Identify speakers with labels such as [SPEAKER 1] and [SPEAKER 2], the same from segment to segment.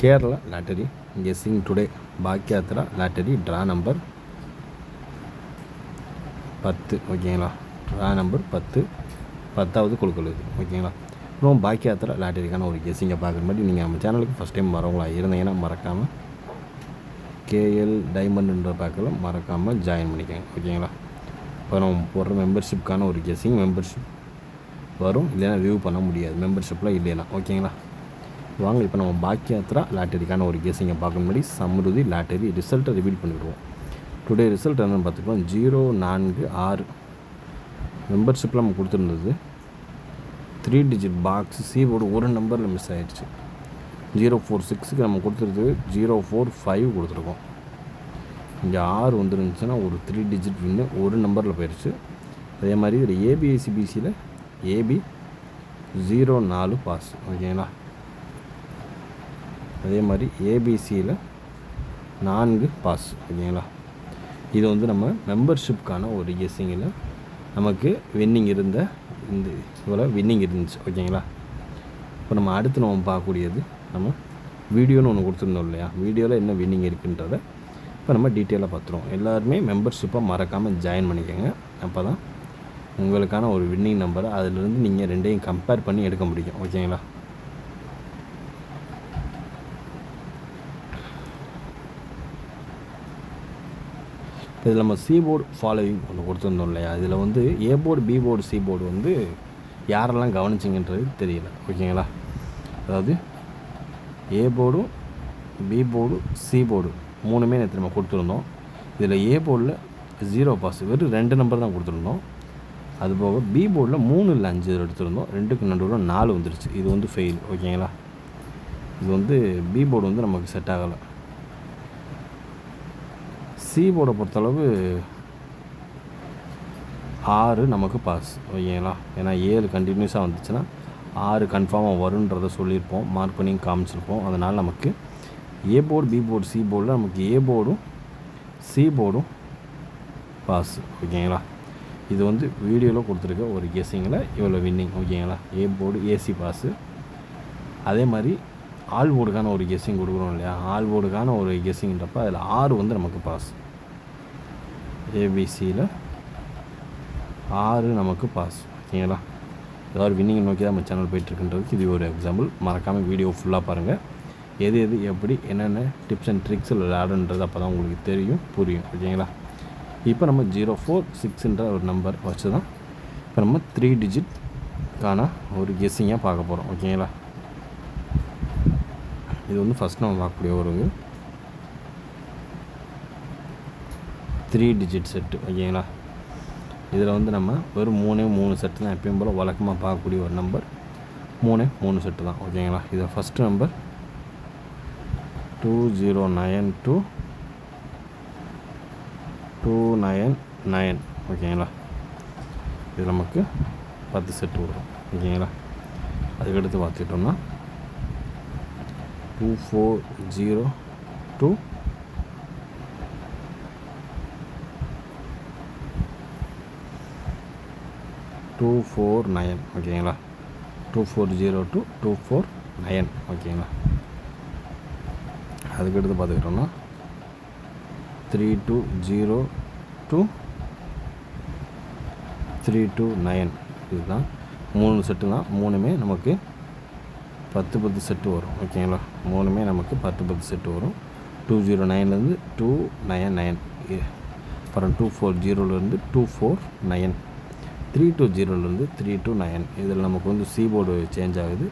[SPEAKER 1] Kerala lottery guessing today Bhagyathara lottery draw number 10. ஓகேங்களா, draw number 10, 10வது குழுக்கள் இது. ஓகேங்களா, அப்புறம் பாக்யாத்ரா லாட்டரிக்கான ஒரு கெஸ்ஸிங்கை பார்க்குற மாதிரி நீங்கள் நம்ம சேனலுக்கு ஃபஸ்ட் டைம் வரவங்களா இருந்தீங்கன்னா மறக்காமல் கேஎல் டைமண்ட்ன்ற பேக்கில் மறக்காமல் ஜாயின் பண்ணிக்கோங்க. ஓகேங்களா, இப்போ நம்ம போடுற மெம்பர்ஷிப்கான ஒரு கெஸ்ஸிங் மெம்பர்ஷிப் வரும், இல்லைன்னா வியூ பண்ண முடியாது மெம்பர்ஷிப்பில் இல்லைன்னா. ஓகேங்களா, வாங்க இப்போ நம்ம பாக்யாத்ரா லாட்டரிக்கான ஒரு கெஸ்ஸிங்கை பார்க்க முன்னாடி சம்ருதி லாட்டரி ரிசல்ட்டை ரிவீல் பண்ணிவிடுவோம். டுடே ரிசல்ட் என்னென்னு பார்த்துக்கலாம். 046 மெம்பர்ஷிப்பில் நம்ம கொடுத்துருந்தது 3 டிஜிட் பாக்ஸ் சீவோடு ஒரு நம்பரில் மிஸ் ஆகிடுச்சு. 046க்கு நம்ம கொடுத்துருது 045 கொடுத்துருக்கோம். இங்கே 6 வந்துருந்துச்சுன்னா ஒரு 3 டிஜிட் வின்னு ஒரு நம்பரில் போயிடுச்சு. அதே மாதிரி இதில் ஏபிஎஸ்சிபிசியில் ஏபி 04 பாஸ். ஓகேங்களா, அதே மாதிரி ஏபிசியில் 4 பாஸ். ஓகேங்களா, இது வந்து நம்ம மெம்பர்ஷிப்கான ஒரு கெஸ்ஸிங்கில் நமக்கு வின்னிங் இந்த இவ்வளோ வின்னிங் இருந்துச்சு. ஓகேங்களா, இப்போ நம்ம அடுத்து நம்ம பார்க்கக்கூடியது நம்ம வீடியோன்னு ஒன்று கொடுத்துருந்தோம் இல்லையா, வீடியோவில் என்ன வின்னிங் இருக்குன்றதை இப்போ நம்ம டீட்டெயிலாக பார்த்துருவோம். எல்லாருமே மெம்பர்ஷிப்பை மறக்காமல் ஜாயின் பண்ணிக்கோங்க. அப்போ தான் உங்களுக்கான ஒரு வின்னிங் நம்பரை அதிலிருந்து நீங்கள் ரெண்டையும் கம்பேர் பண்ணி எடுக்க முடியும். ஓகேங்களா, இதில் நம்ம சி போர்டு ஃபாலோவிங் ஒன்று கொடுத்துருந்தோம் இல்லையா, இதில் வந்து A board B board C board வந்து யாரெல்லாம் கவனிச்சிங்கன்றது தெரியல. ஓகேங்களா, அதாவது ஏ போர்டும் பி போர்டு சி போர்டு மூணுமே நேற்று நம்ம கொடுத்துருந்தோம். இதில் ஏ போர்டில் 0 பாஸ், வெறும் 2 நம்பர் தான் கொடுத்துருந்தோம். அதுபோக பி போர்டில் 3 இல்லை 5 எடுத்துருந்தோம், 2க்கு நடுவில் 4 வந்துருச்சு. இது வந்து ஃபெயில். ஓகேங்களா, இது வந்து பி போர்டு வந்து நமக்கு செட் ஆகலை. சி போர்டை பொறுத்தளவு 6 நமக்கு பாஸ். ஓகேங்களா, ஏன்னா 7 கண்டினியூஸாக வந்துச்சுன்னா 6 கன்ஃபார்மாக வருன்றதை சொல்லியிருப்போம், மார்க் பண்ணி காமிச்சிருப்போம். அதனால் நமக்கு A board B board C போர்டில் நமக்கு ஏ போர்டும் சி போர்டும் பாஸ். ஓகேங்களா, இது வந்து வீடியோவில் கொடுத்துருக்க ஒரு கெஸ்ஸிங்கில் இவ்வளோ வின்னிங். ஓகேங்களா, ஏ போர்டு ஏசி பாஸு. அதே மாதிரி ஆல் போர்டுக்கான ஒரு கெஸ்ஸிங் கொடுக்குறோம் இல்லையா, ஆல் போர்டுக்கான ஒரு கெஸ்ஸிங்கிறப்ப அதில் 6 வந்து நமக்கு பாஸ். ஏபிசியில் 6 நமக்கு பாஸ். ஓகேங்களா, ஏதாவது வின்னிங் நோக்கி தான் நம்ம சேனல் போயிட்டுருக்குன்றதுக்கு இது ஒரு எக்ஸாம்பிள். மறக்காமல் வீடியோ ஃபுல்லாக பாருங்கள். எது எப்படி என்னென்ன டிப்ஸ் அண்ட் ட்ரிக்ஸில் விளையாடுன்றது அப்போ தான் உங்களுக்கு தெரியும், புரியும். ஓகேங்களா, இப்போ நம்ம 046ன்ற ஒரு நம்பர் வச்சு தான் இப்போ நம்ம 3 டிஜிட்கான ஒரு கெஸ்ஸிங்காக பார்க்க போகிறோம். ஓகேங்களா, இது வந்து ஃபஸ்ட் நம்ம பார்க்கக்கூடிய ஒரு 3 டிஜிட் செட்டு. ஓகேங்களா, இதில் வந்து நம்ம வெறும் 3 செட்டு தான் எப்பயும் போல் வழக்கமாக பார்க்கக்கூடிய ஒரு நம்பர். 3 செட்டு தான். ஓகேங்களா, இதில் ஃபஸ்ட்டு நம்பர் 2092 299. ஓகேங்களா, இது நமக்கு 10 செட்டு வரும். ஓகேங்களா, அதுக்கடுத்து பார்த்துக்கிட்டோம்னா 2402 249. ஓகேங்களா, 2402 249. ஓகேங்களா, அதுக்கடுத்து பார்த்துக்கிட்டோம்னா 3202 329. இதுதான் 3 செட்டு தான். 3மே நமக்கு 10 செட்டு வரும். ஓகேங்களா, 3மே நமக்கு 10 செட்டு வரும். 209லேருந்து 299, அப்புறம் 240லேருந்து 249, 320லேருந்து 329. இதில் நமக்கு வந்து சி போர்டு சேஞ்ச் ஆகுது,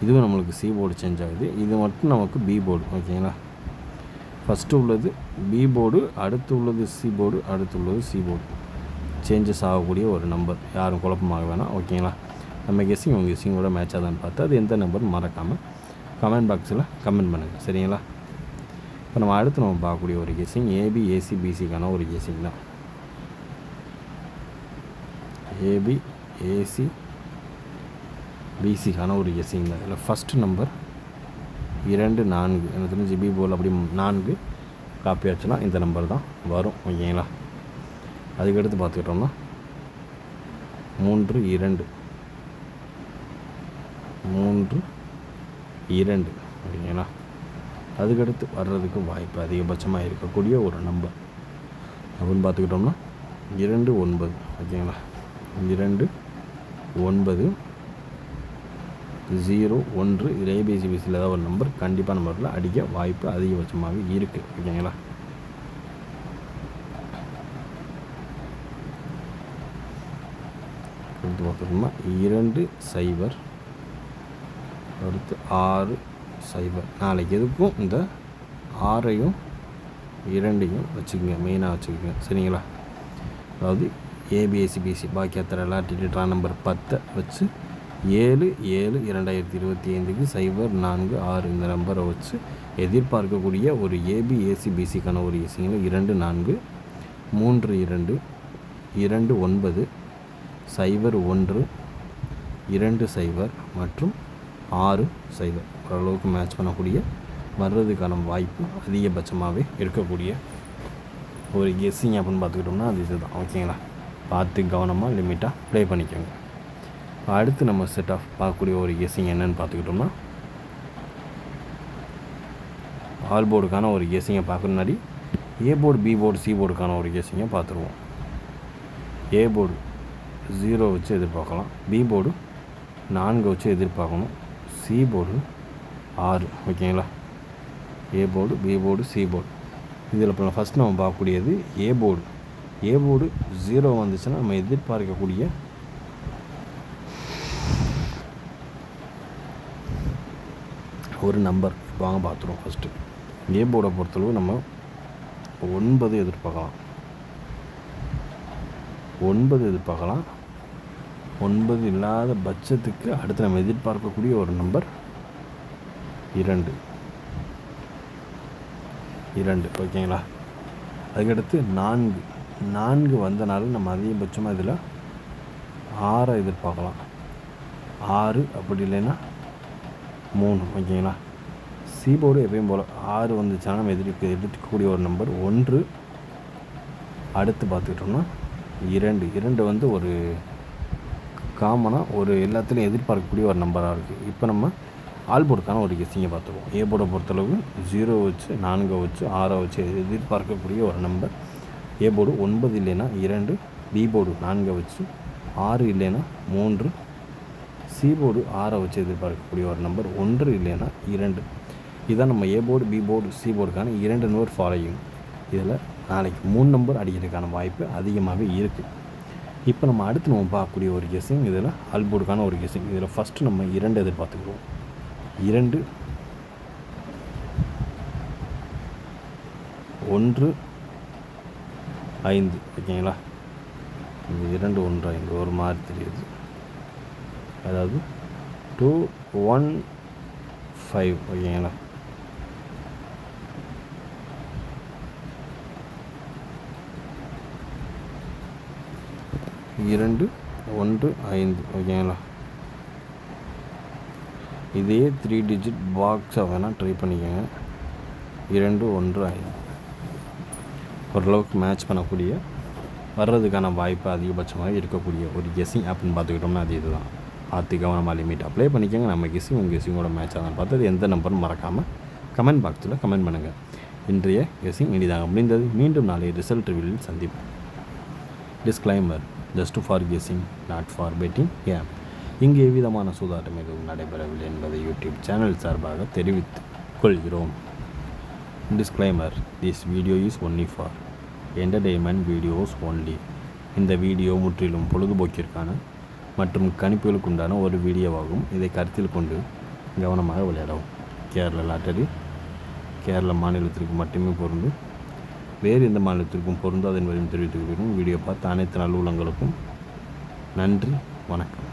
[SPEAKER 1] இதுவும் நம்மளுக்கு சி போர்டு சேஞ்ச் ஆகுது. இது மட்டும் நமக்கு பி போர்டு. ஓகேங்களா, ஃபஸ்ட்டு உள்ளது பி போர்டு, அடுத்து உள்ளது சி போர்டு, அடுத்து உள்ளது சி போர்டு. சேஞ்சஸ் ஆகக்கூடிய ஒரு நம்பர், யாரும் குழப்பமாக வேணாம். ஓகேங்களா, நம்ம கெஸ்ஸிங் உங்கள் கெஸ்ஸிங்கோட மேட்ச் ஆகுதான்னு பார்த்து அது எந்த நம்பர்னு மறக்காமல் கமெண்ட் பாக்ஸில் கமெண்ட் பண்ணுங்கள். சரிங்களா, இப்போ நம்ம அடுத்து நம்ம பார்க்கக்கூடிய ஒரு கெஸ்ஸிங் ஏபி ஏசி பிசிக்கான ஒரு கெஸ்ஸிங் தான். ஏபி ஏசி பிசிக்கான ஒரு கெஸ்ஸிங் தான். இதில் ஃபஸ்ட்டு நம்பர் 2 4 எனக்கு தெரிஞ்சு பி போல் அப்படி 4 காப்பி ஆச்சுன்னா இந்த நம்பர் தான் வரும். ஓகேங்களா, அதுக்கடுத்து பார்த்துக்கிட்டோம்னா 3 2 3 2. ஓகேங்களா, அதுக்கடுத்து வர்றதுக்கு வாய்ப்பு அதிகபட்சமாக இருக்கக்கூடிய ஒரு நம்பர் அப்படின்னு பார்த்துக்கிட்டோம்னா 29. ஓகேங்களா, 29 01. இது ஏபிசிபிசியில் ஏதாவது ஒரு நம்பர் கண்டிப்பாக நம்பரில் அடிக்க வாய்ப்பு அதிகபட்சமாகவே இருக்குது. ஓகேங்களா, அடுத்து பார்த்தோம்னா 20 அடுத்து 60. நாளைக்கு எதுக்கும் இந்த 6ஐயும் 2ஐயும் வச்சுக்கோங்க, மெயினாக வச்சுக்கோங்க. சரிங்களா, அதாவது ஏபிஎஸ்சிபிசி பாக்கியாத்தர லாட்டரி ட்ரா நம்பர் 10 வச்சு 7/7/2025 046 இந்த நம்பரை வச்சு எதிர்பார்க்கக்கூடிய ஒரு ஏபிஎஸ்சிபிசிக்கான ஒரு இசையில் 24 32 29 01 20 மற்றும் 60 ஓரளவுக்கு மேட்ச் பண்ணக்கூடிய வர்றதுக்கான வாய்ப்பு அதிகபட்சமாகவே இருக்கக்கூடிய ஒரு கெஸ்ஸிங் அப்படின்னு பார்த்துக்கிட்டோம்னா அது இதுதான். ஓகேங்களா, பார்த்து கவனமாக லிமிட்டாக ப்ளே பண்ணிக்கோங்க. அடுத்து நம்ம செட் ஆஃப் பார்க்கக்கூடிய ஒரு கெஸ்ஸிங் என்னென்னு பார்த்துக்கிட்டோம்னா ஆல் போர்டுக்கான ஒரு கெஸ்ஸிங்கை பார்க்குற முன்னாடி A board, B board, C போர்டுக்கான ஒரு கெஸ்ஸிங்கை பார்த்துருவோம். ஏ போர்டு 0 வச்சு எதிர்பார்க்கலாம், பி போர்டு 4 வச்சு எதிர்பார்க்கணும், சி போர்டு 6. ஓகேங்களா, A board, B board, C board. இதில் இப்போ ஃபஸ்ட் நம்ம பார்க்கக்கூடியது ஏ போர்டு. ஏ போர்டு 0 வந்துச்சுன்னா நம்ம எதிர்பார்க்கக்கூடிய ஒரு நம்பர் வாங்க பார்த்துருவோம். ஃபஸ்ட்டு ஏ போர்டை பொறுத்தளவு நம்ம 9 எதிர்பார்க்கலாம், 9 எதிர்பார்க்கலாம். 9 இல்லாத பட்சத்துக்கு அடுத்து நம்ம எதிர்பார்க்கக்கூடிய ஒரு நம்பர் 2. ஓகேங்களா, அதுக்கடுத்து 4 வந்தனாலும் நம்ம அதிகபட்சமாக இதில் 6 எதிர்பார்க்கலாம், 6 அப்படி இல்லைன்னா 3. ஓகேங்களா, சி போர்டு எப்பயும் போல் 6 வந்துச்சுன்னா நம்ம எதிர்க்கக்கூடிய ஒரு நம்பர் 1. அடுத்து பார்த்துக்கிட்டோம்னா 2 வந்து ஒரு காமனாக ஒரு எல்லாத்துலேயும் எதிர்பார்க்கக்கூடிய ஒரு நம்பராக இருக்குது. இப்போ நம்ம ஆல் போர்டுக்கான ஒரு கெஸ்ஸிங்கை பார்த்துருவோம். ஏ போர்டை பொறுத்தளவு 0 வச்சு 4 வச்சு 6 வச்சு எதிர்பார்க்கக்கூடிய ஒரு நம்பர் ஏ போர்டு 9 இல்லைன்னா 2, பி போர்டு 4 வச்சு 6 இல்லைன்னா 3, சி போர்டு 6 வச்சு எதிர்பார்க்கக்கூடிய ஒரு நம்பர் 1 இல்லைன்னா 2. இதுதான் நம்ம A board, B board, C போர்டுக்கான 2 நம்பர் ஃபாலோயிங். இதில் நாளைக்கு 3 நம்பர் அடிக்கிறதுக்கான வாய்ப்பு அதிகமாகவே இருக்குது. இப்போ நம்ம அடுத்து நம்ம பார்க்கக்கூடிய ஒரு கெஸ்ஸிங் இதில் ஆல் போர்டுக்கான ஒரு கெஸ்ஸிங். இதில் ஃபஸ்ட்டு நம்ம 2 எதிர்பார்த்துக்குவோம். 2 1 5. ஓகேங்களா, இந்த 2 1 5 ஒரு மாதிரி தெரியுது, அதாவது 2 1 5. ஓகேங்களா, இரண்டு 1 5. ஓகேங்களா, இதே 3 டிஜிட் பாக்ஸை வேணால் ட்ரை பண்ணிக்கோங்க. 2 1 5 ஓரளவுக்கு மேட்ச் பண்ணக்கூடிய வர்றதுக்கான வாய்ப்பு அதிகபட்சமாக இருக்கக்கூடிய ஒரு கெஸ்ஸிங் அப்படின்னு பார்த்துக்கிட்டோம்னா அது இதுதான். பார்த்து கவனமாக லிமிட் அப்ளை பண்ணிக்கோங்க. நம்ம கெஸ்ஸிங் உங்கள் கெஸ்ஸிங்கோட மேட்ச் ஆகும் பார்த்தது எந்த நம்பரும் மறக்காமல் கமெண்ட் பாக்ஸில் கமெண்ட் பண்ணுங்கள். இன்றைய கெஸ்ஸிங் இனிதாக முடிந்தது. மீண்டும் நாளை ரிசல்ட் ரிவீலில் சந்திப்போம். Disclaimer: just for guessing, not for betting. இங்கே எவ்விதமான சூதாட்டம் எதுவும் நடைபெறவில்லை என்பதை யூடியூப் சேனல் சார்பாக தெரிவித்துக் கொள்கிறோம். Disclaimer: This video is only for entertainment videos only. இந்த வீடியோ முற்றிலும் பொழுதுபோக்கிற்கான மற்றும் கணிப்புகளுக்கு உண்டான ஒரு வீடியோவாகும். இதை கருத்தில் கொண்டு கவனமாக விளையாடவும். கேரளா லாட்டரி கேரள மாநிலத்திற்கு மட்டுமே பொருந்தும், வேறு எந்த மாநிலத்திற்கும் பொருந்தாது என்பதையும் தெரிவித்துக் கொள்கிறோம். வீடியோ பார்த்த அனைத்து நல்லுள்ளங்களுக்கும் நன்றி, வணக்கம்.